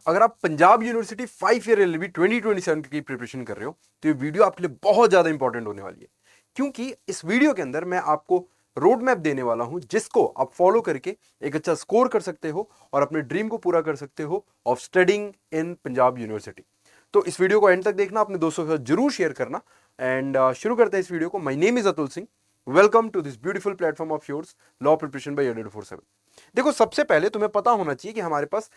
अगर आप Punjab university 5 year LLB 2027 की प्रिपरेशन कर रहे हो तो ये वीडियो आपके लिए बहुत ज्यादा इंपॉर्टेंट होने वाली है, क्योंकि इस वीडियो के अंदर मैं आपको रोड मैप देने वाला हूं जिसको आप फॉलो करके एक अच्छा स्कोर कर सकते हो और अपने ड्रीम को पूरा कर सकते हो of studying in Punjab university. तो इस वीडियो को एंड तक देखना, अपने दोस्तों के साथ जरूर शेयर करना। एंड शुरू करते हैं इस वीडियो को। My name is Atul Singh. Welcome to this beautiful platform of yours, law preparation by 8847। देखो, सबसे पहले तुम्हें पता होना चाहिए कि हमारे पास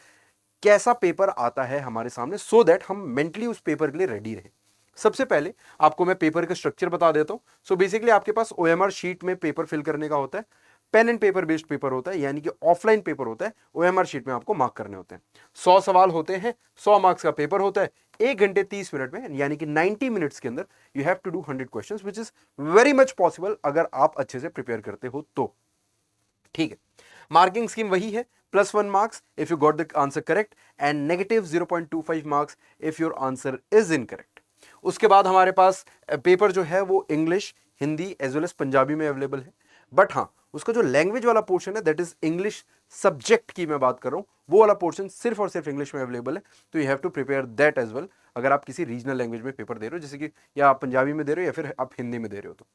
कैसा पेपर आता है हमारे सामने, सो दैट हम मेंटली उस पेपर के लिए रेडी रहें। सबसे पहले आपको मैं पेपर का स्ट्रक्चर बता देता हूं। सो बेसिकली आपके पास ओएमआर शीट में पेपर फिल करने का होता है। Pen and paper based paper होता है, यानी कि ऑफलाइन पेपर होता है। ओएमआर शीट में आपको मार्क करने होते हैं। 100 सवाल होते हैं, 100 मार्क्स का पेपर होता है। 1 घंटे 30 मिनट में, यानी कि 90 मिनट्स के अंदर you have to do 100 questions, which is very much possible अगर आप अच्छे से प्रिपेयर करते हो तो। ठीक है, मार्किंग स्कीम वही है, +1 marks if you got the answer correct and negative 0.25 marks if your answer is incorrect. उसके बाद हमारे पास पेपर जो है वो English, Hindi as well as Punjabi में अवेलेबल है। बट हाँ, उसका जो लैंग्वेज वाला पोर्शन है, दैट इज इंग्लिश सब्जेक्ट की मैं बात कर रहा हूं, वो वाला पोर्शन सिर्फ और सिर्फ इंग्लिश में अवेलेबल है। तो you have to prepare that as well अगर आप किसी रीजनल लैंग्वेज में पेपर दे रहे हो, जैसे कि या आप पंजाबी में दे रहे हो या फिर आप हिंदी में दे रहे हो। तो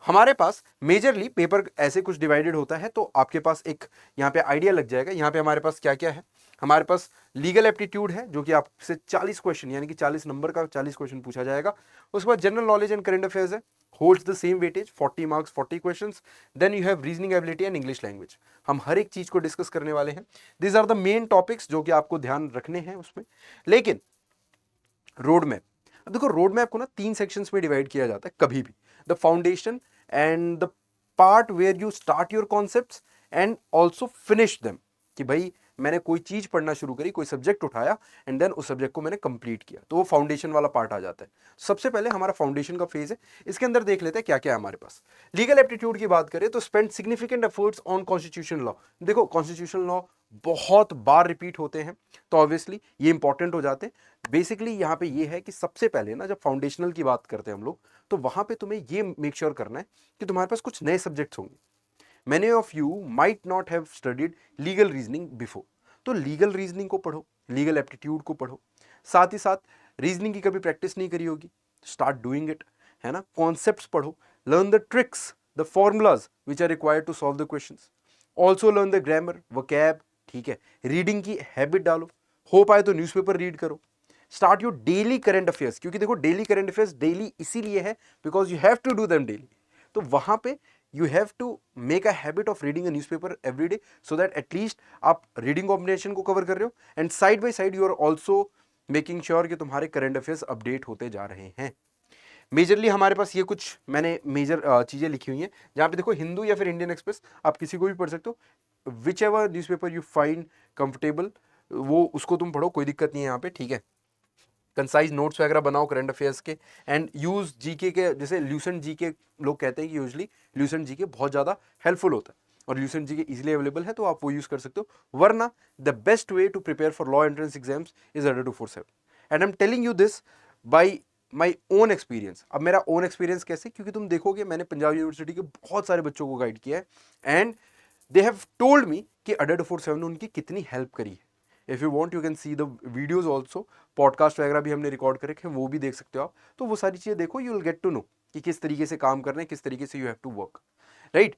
हमारे पास मेजरली पेपर ऐसे कुछ डिवाइडेड होता है, तो आपके पास एक यहाँ पे आइडिया लग जाएगा। यहाँ पे हमारे पास क्या क्या है। हमारे पास लीगल एप्टीट्यूड है, जो कि आपसे 40 क्वेश्चन, यानी कि 40 नंबर का 40 क्वेश्चन पूछा जाएगा। उसके बाद general knowledge and current affairs है, holds the same weightage, 40 marks 40 questions. Then you have reasoning ability and English language. हम हर एक चीज को डिस्कस करने वाले हैं। These are the main topics जो कि आपको ध्यान रखने हैं उसमें। लेकिन रोड मैप, अब देखो, रोड मैप को ना 3 सेक्शंस में डिवाइड किया जाता है कभी भी। The foundation and the part where you start your concepts and also finish them, कि भाई मैंने कोई चीज पढ़ना शुरू करी, कोई सब्जेक्ट उठाया एंड देन उस सब्जेक्ट को मैंने कंप्लीट किया, तो वो फाउंडेशन वाला पार्ट आ जाता है। सबसे पहले हमारा फाउंडेशन का फेज है। इसके अंदर देख लेते हैं क्या क्या है हमारे पास। लीगल एप्टीट्यूड की बात करें तो spend significant efforts on constitution law. देखो, कॉन्स्टिट्यूशन लॉ बहुत बार रिपीट होते हैं, तो ऑब्वियसली ये इंपॉर्टेंट हो जाते हैं। बेसिकली यहाँ पे ये है कि सबसे पहले ना, जब फाउंडेशनल की बात करते हैं हम लोग, तो वहां पे तुम्हें ये मेक श्योर करना है कि तुम्हारे पास कुछ नए सब्जेक्ट्स होंगे। Many of you might not have studied legal reasoning before, तो लीगल रीजनिंग को पढ़ो, लीगल एप्टीट्यूड को पढ़ो। साथ ही साथ रीजनिंग की कभी प्रैक्टिस नहीं करी होगी, स्टार्ट डूइंग इट, है ना। कॉन्सेप्ट्स पढ़ो, learn the tricks, the formulas which are required to solve the questions. Also learn the grammar, vocab, ठीक है। रीडिंग की हैबिट डालो, हो पाए तो न्यूज़पेपर रीड करो। Start your daily current affairs, क्योंकि देखो डेली करंट अफेयर्स डेली इसीलिए है because you have to do them daily. तो वहां पे you have to make a habit of reading a newspaper every day, so that at least आप reading combination को cover कर रहे हो and side by side you are also making sure कि तुम्हारे करंट अफेयर्स अपडेट होते जा रहे हैं। मेजरली हमारे पास ये कुछ मैंने मेजर चीजें लिखी हुई हैं, जहां पे देखो हिंदू या फिर इंडियन एक्सप्रेस, आप किसी को भी पढ़ सकते हो। Which ever newspaper you find comfortable, वो उसको तुम पढ़ो, कोई दिक्कत नहीं है यहाँ पे, ठीक है। कंसाइज नोट्स वगैरह बनाओ करंट अफेयर्स के एंड यूज जीके के, जैसे ल्यूसेंट जीके लोग कहते हैं कि यूजली ल्यूसेंट जीके बहुत ज़्यादा हेल्पफुल होता है और ल्यूसेंट जीके इजीली अवेलेबल है, तो आप वो यूज कर सकते हो। वरना the best way to prepare for law entrance exams is 8247 and I am telling you this by my own experience. अब मेरा ओन एक्सपीरियंस कैसे, क्योंकि तुम देखोगे मैंने पंजाब यूनिवर्सिटी के बहुत सारे बच्चों को गाइड किया है and they have told me कि 8247 ने उनकी कितनी हेल्प करी है। If you want you can see the videos also, podcast वगैरह भी हमने रिकॉर्ड कर रखे हैं, वो भी देख सकते हो आप। तो वो सारी चीजें देखो, you will get to know कि किस तरीके से काम करना है, किस तरीके से you have to work, right.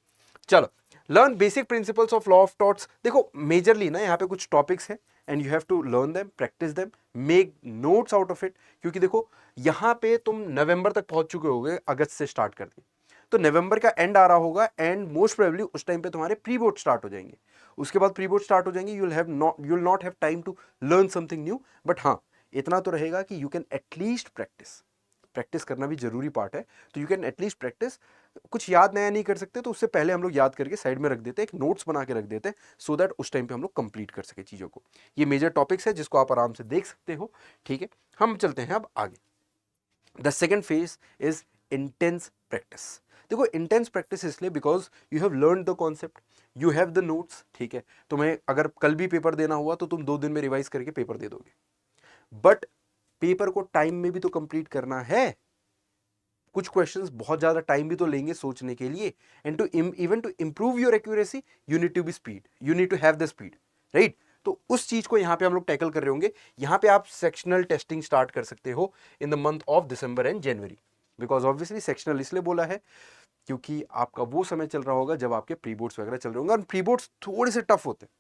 चलो, learn basic principles of law of torts. देखो मेजरली ना यहाँ पे कुछ टॉपिक्स हैं and you have to learn them, practice them, make notes out of it. क्योंकि देखो यहाँ पे तुम नवंबर तक पहुंच चुके होगे, अगस्त से स्टार्ट कर दिए, तो नवंबर का एंड आ रहा होगा एंड मोस्ट प्रोबेबली उस टाइम पे तुम्हारे प्री बोर्ड स्टार्ट हो जाएंगे। उसके बाद प्री बोर्ड स्टार्ट हो जाएंगे, you will not have time to learn something new. But हाँ, इतना तो रहेगा कि you can at least practice, practice करना भी जरूरी पार्ट है। तो यू कैन एटलीस्ट प्रैक्टिस। कुछ याद नया नहीं कर सकते तो उससे पहले हम लोग याद करके साइड में रख देते हैं, एक नोट्स बना के रख देते हैं, सो दैट उस टाइम पे हम लोग कंप्लीट कर सके चीज़ों को। ये मेजर टॉपिक्स है जिसको आप आराम से देख सकते हो, ठीक है। हम चलते हैं अब आगे। The second phase is intense practice. देखो इंटेंस प्रैक्टिस इसलिए because you have learn the concept, you have the notes, ठीक है। तुम्हें अगर कल भी पेपर देना हुआ तो तुम 2 दिन में रिवाइज करके पेपर दे दोगे, बट पेपर को टाइम में भी तो कंप्लीट करना है। कुछ क्वेश्चंस बहुत ज्यादा टाइम भी तो लेंगे सोचने के लिए, and to even to improve your accuracy you need to be speed, you need to have the speed, right. तो उस चीज को यहाँ पे हम लोग टैकल कर रहे होंगे। यहाँ पे आप सेक्शनल टेस्टिंग स्टार्ट कर सकते हो in the month of December and January, because obviously sectional इसलिए बोला है क्योंकि आपका वो समय चल रहा होगा जब आपके प्री बोर्ड्स वगैरह चल रहे होंगे, और प्री बोर्ड्स थोड़े से टफ होते हैं।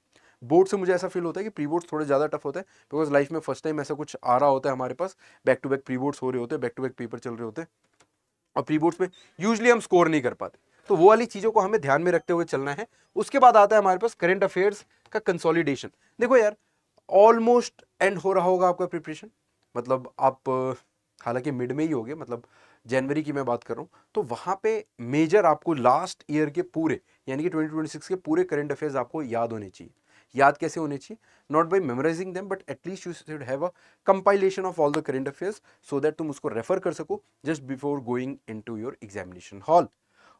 बोर्ड से मुझे ऐसा फील होता है कि प्री बोर्ड्स थोड़े ज़्यादा टफ होते हैं, बिकॉज लाइफ में फर्स्ट टाइम ऐसा कुछ आ रहा होता है हमारे पास, back to back pre boards हो रहे होते हैं, बैक टू बैक पेपर चल रहे होते हैं, और प्री बोर्ड्स में यूजली हम स्कोर नहीं कर पाते। तो वो वाली चीज़ों को हमें ध्यान में रखते हुए चलना है। उसके बाद आता है हमारे पास करंट अफेयर्स का कंसोलिडेशन। देखो यार, ऑलमोस्ट एंड हो रहा होगा आपका प्रिपरेशन, मतलब आप हालांकि मिड में ही होगे, मतलब जनवरी की मैं बात कर रहा हूँ, तो वहाँ पे मेजर आपको लास्ट ईयर के पूरे यानी कि 2026 के पूरे करंट अफेयर्स आपको याद होने चाहिए। याद कैसे होने चाहिए? Not by memorising them, but at least you should have a compilation of all the current affairs so that तुम उसको रेफर कर सको just before going into your examination hall.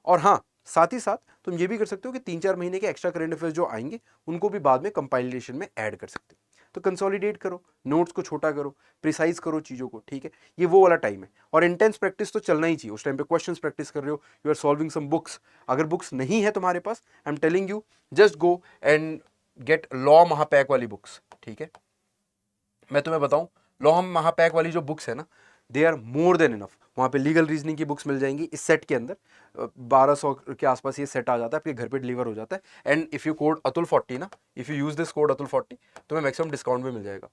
और हाँ, साथ ही साथ तुम ये भी कर सकते हो कि 3-4 महीने के एक्स्ट्रा करंट अफेयर्स जो आएंगे उनको भी बाद में कंपाइलेशन में ऐड कर सकते हो। तो कंसोलिडेट करो, नोट्स को छोटा करो, प्रिसाइज करो चीज़ों को, ठीक है? ये वो वाला टाइम है। और इंटेंस प्रैक्टिस तो चलना ही चाहिए। उस टाइम पे क्वेश्चंस प्रैक्टिस कर रहे हो, you are solving some books. अगर बुक्स नहीं है तुम्हारे पास, I am telling you, just go and get law महापैक वाली बुक्स, ठीक है? मैं तुम्हें बताऊं, लॉ महापैक वाली जो बुक्स है ना, they are more than enough. वहाँ पे लीगल रीजनिंग की बुक्स मिल जाएंगी इस सेट के अंदर। 1200 के आसपास ये सेट आ जाता है, आपके घर पे डिलीवर हो जाता है। एंड इफ़ यू कोड अतुल40 ना, if you use this code अतुल40, तुम्हें मैक्सिमम डिस्काउंट भी मिल जाएगा।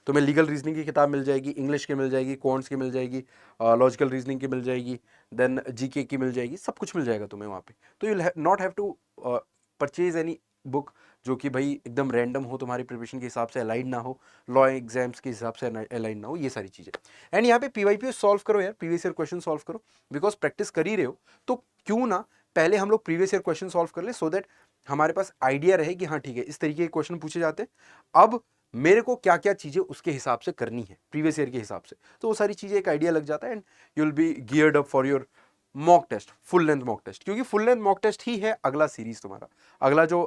तुम्हें लीगल रीजनिंग की किताब मिल जाएगी, इंग्लिश की मिल जाएगी, क्वांट्स की मिल जाएगी, लॉजिकल रीजनिंग की मिल जाएगी, देन जीके की मिल जाएगी, सब कुछ मिल जाएगा तुम्हें वहाँ पे। तो you not have to purchase any book जो कि भाई एकदम रैंडम हो, तुम्हारी प्रिपरेशन के हिसाब से अलाइड ना हो, लॉ एग्जाम्स के हिसाब से अलाइड ना हो, ये सारी चीज़ें। एंड यहाँ पे पीवाईपी सॉल्व करो यार, प्रीवियस ईयर क्वेश्चन सॉल्व करो, बिकॉज प्रैक्टिस कर ही रहे हो तो क्यों ना पहले हम लोग प्रीवियस ईयर क्वेश्चन सॉल्व कर ले, सो दैट हमारे पास आइडिया रहे कि हाँ ठीक है, इस तरीके के क्वेश्चन पूछे जाते हैं, अब मेरे को क्या क्या चीज़ें उसके हिसाब से करनी है प्रीवियस ईयर के हिसाब से। तो वो सारी चीज़ें एक आइडिया लग जाता है and you will be geared up for your mock test, full length mock test. क्योंकि फुल लेंथ मॉक टेस्ट ही है अगला सीरीज तुम्हारा, अगला जो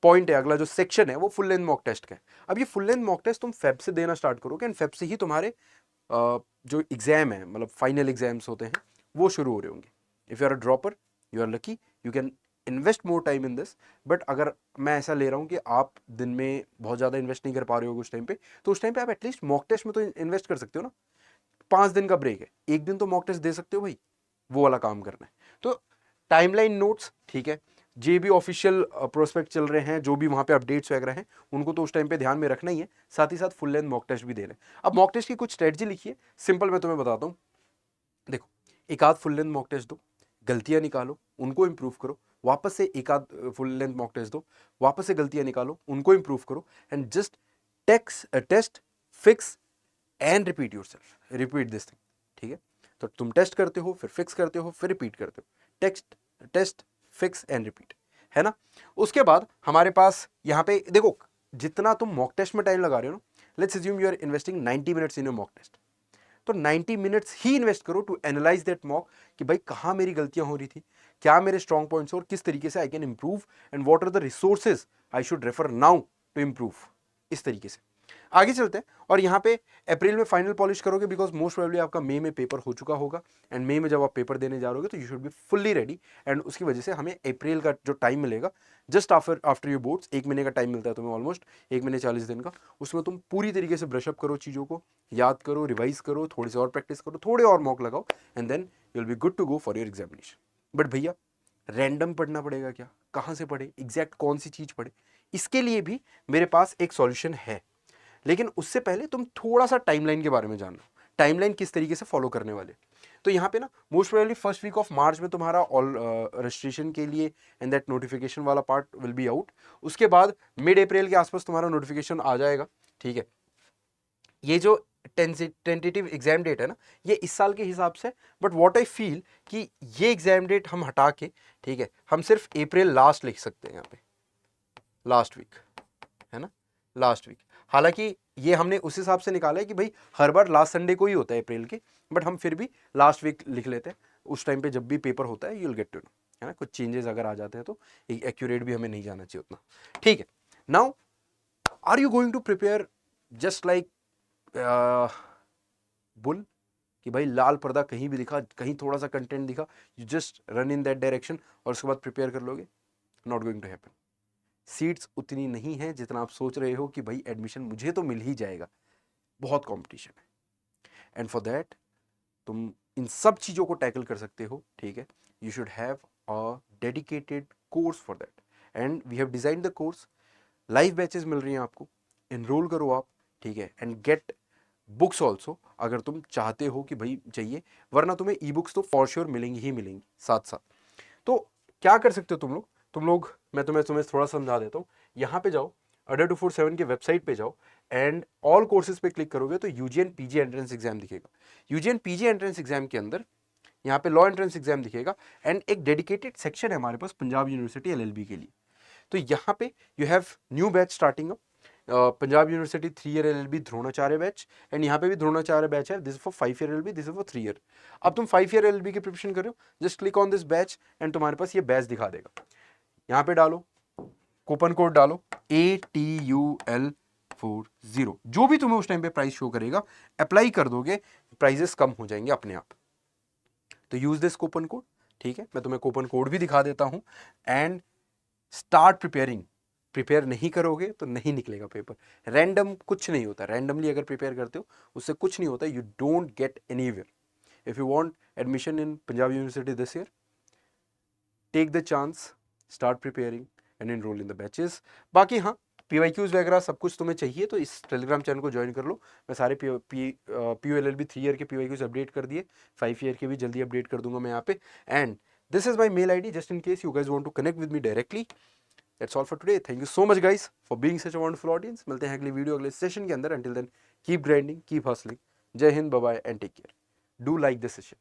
पॉइंट है, अगला जो सेक्शन है वो फुल लेंथ मॉक टेस्ट का है। अब ये फुल लेंथ मॉक टेस्ट तुम फेब से देना स्टार्ट करोगे एंड फेब से ही तुम्हारे जो एग्जाम है, मतलब फाइनल एग्जाम्स होते हैं, वो शुरू हो रहे होंगे। If you are a dropper, you are lucky, you can invest more time in this. But अगर मैं ऐसा ले रहा हूँ कि आप दिन में बहुत ज़्यादा इन्वेस्ट नहीं कर पा रहे हो उस टाइम पे, तो उस टाइम पे आप एटलीस्ट मॉक टेस्ट में तो इन्वेस्ट कर सकते हो ना। 5 दिन का ब्रेक है, एक दिन तो मॉक टेस्ट दे सकते हो भाई, वो वाला काम करना है। तो टाइमलाइन नोट्स, ठीक है, जे भी ऑफिशियल प्रोस्पेक्ट चल रहे हैं, जो भी वहाँ पे अपडेट्स वगैरह हैं, उनको तो उस टाइम पे ध्यान में रखना ही है, साथ ही साथ फुल लेंथ मॉक टेस्ट भी दे रहे हैं। अब मॉक टेस्ट की कुछ स्ट्रेटजी लिखिए, सिंपल मैं तुम्हें बताता हूँ। देखो, एक आध फुल लेंथ मॉक टेस्ट दो, गलतियाँ निकालो, उनको इम्प्रूव करो, वापस से एक आध फुल लेंथ मॉक टेस्ट दो, वापस से गलतियाँ निकालो, उनको इम्प्रूव करो, and just test, fix and repeat yourself, repeat this thing, ठीक है? तो तुम टेस्ट करते हो, फिर फिक्स करते हो, फिर रिपीट करते हो, टेस्ट फिक्स एंड रिपीट, है ना? उसके बाद हमारे पास यहाँ पे देखो, जितना तुम मॉक टेस्ट में टाइम लगा रहे हो ना, let's assume you are investing 90 minutes in your mock test, तो 90 मिनट्स ही इन्वेस्ट करो टू एनालाइज दैट मॉक, कि भाई कहाँ मेरी गलतियां हो रही थी, क्या मेरे स्ट्रॉन्ग पॉइंट्स और किस तरीके से I can improve, and what are the resources I should refer now to improve. इस तरीके से आगे चलते हैं। और यहाँ पे अप्रैल में फाइनल पॉलिश करोगे, बिकॉज मोस्ट प्रोबेबली आपका मई में पेपर हो चुका होगा, एंड मई में जब आप पेपर देने जा रहे हो तो you should be fully ready. And उसकी वजह से हमें अप्रैल का जो टाइम मिलेगा, जस्ट आफ्टर योर बोर्ड्स, 1 महीने का टाइम मिलता है तुम्हें, ऑलमोस्ट 1 महीने 40 दिन का, उसमें तुम पूरी तरीके से ब्रशअप करो, चीज़ों को याद करो, रिवाइज करो, थोड़ी सी और प्रैक्टिस करो, थोड़े और मॉक लगाओ, and then you will be good to go for your examination. But भैया, रैंडम पढ़ना पड़ेगा क्या? कहाँ से पढ़े, एग्जैक्ट कौन सी चीज़ पढ़े? इसके लिए भी मेरे पास एक सॉल्यूशन है, लेकिन उससे पहले तुम थोड़ा सा टाइमलाइन के बारे में जान लो, टाइमलाइन किस तरीके से फॉलो करने वाले। तो यहाँ पे ना most probably first week of March में तुम्हारा ऑल रजिस्ट्रेशन के लिए एंड दैट नोटिफिकेशन वाला पार्ट विल बी आउट। उसके बाद मिड अप्रैल के आसपास तुम्हारा नोटिफिकेशन आ जाएगा, ठीक है? ये जो टेंटेटिव एग्जाम डेट है ना, ये इस साल के हिसाब से, बट व्हाट आई फील कि ये एग्जाम डेट हम हटा के, ठीक है, हम सिर्फ अप्रैल लास्ट लिख सकते हैं यहाँ पे, लास्ट वीक, है ना, लास्ट वीक। हालांकि ये हमने उस हिसाब से निकाला है कि भाई हर बार लास्ट संडे को ही होता है अप्रैल के, बट हम फिर भी लास्ट वीक लिख लेते हैं। उस टाइम पे जब भी पेपर होता है, you will get to know, है ना? कुछ चेंजेस अगर आ जाते हैं तो एक्यूरेट भी हमें नहीं जाना चाहिए उतना, ठीक है? Now are you going to prepare just like bull, कि भाई लाल पर्दा कहीं भी दिखा, कहीं थोड़ा सा कंटेंट दिखा, you just run in that direction और उसके बाद प्रिपेयर कर लोगे? Not going to happen. Seats उतनी नहीं है जितना आप सोच रहे हो कि भाई एडमिशन मुझे तो मिल ही जाएगा, बहुत कंपटीशन है। एंड फॉर दैट तुम इन सब चीज़ों को टैकल कर सकते हो, ठीक है। You should have a dedicated course for that, and we have design the course. Live batches मिल रही हैं आपको, इनरोल करो आप, ठीक है। एंड गेट बुक्स ऑल्सो अगर तुम चाहते हो कि भाई चाहिए, वरना तुम्हें ई बुक्स तो फॉर श्योर मिलेंगी ही मिलेंगी साथ साथ। तो क्या कर सकते हो तुम लोग मैं तुम्हें थोड़ा समझा देता हूँ। यहाँ पे जाओ, अडर 247 के वेबसाइट पे जाओ एंड ऑल कोर्सेज पे क्लिक करोगे तो यूजीएन पीजी एंट्रेंस एग्जाम दिखेगा। यूजीएन पीजी एंट्रेंस एग्जाम के अंदर यहाँ पे लॉ एंट्रेंस एग्जाम दिखेगा, एंड एक डेडिकेटेड सेक्शन है हमारे पास पंजाब यूनिवर्सिटी एलएलबी के लिए। तो यहाँ पे you have new batch starting up, Punjab university 3 year LLB Dronacharya batch, and यहाँ पे भी द्रोणाचार्य बैच है। This for 5 year LLB, this for 3 year. अब तुम 5 ईयर एलएलबी की प्रिपरेशन कर रहे हो, just click on this batch and तुम्हारे पास ये बैच दिखा देगा। यहाँ पे डालो कूपन कोड, डालो ATUL40, जो भी तुम्हें उस टाइम पे प्राइस शो करेगा अप्लाई कर दोगे, प्राइजेस कम हो जाएंगे अपने आप। तो यूज दिस कूपन कोड, ठीक है। मैं तुम्हें कूपन कोड भी दिखा देता हूं, एंड स्टार्ट प्रिपेयरिंग। प्रिपेयर नहीं करोगे तो नहीं निकलेगा पेपर। रैंडम कुछ नहीं होता, रैंडमली अगर प्रिपेयर करते हो उससे कुछ नहीं होता, you don't get anywhere. If you want admission in Punjab university this year, take the chance, start preparing and enrol in the batches. बाकी हाँ, PYQs वगैरह सब कुछ तुम्हें चाहिए तो इस टेलीग्राम चैनल को ज्वाइन कर लो। मैं सारे POLLB 3 ईयर के PYQs अपडेट कर दिए, 5 ईयर के भी जल्दी अपडेट कर दूंगा मैं यहाँ पे। And this is my mail ID just in case you guys want to connect with me directly. That's all for today. Thank you so much guys for being such a wonderful audience. मिलते हैं अगली video अगले session के अंदर। Until then keep grinding, keep hustling. जय Hind, bye bye and take care. Do like this session.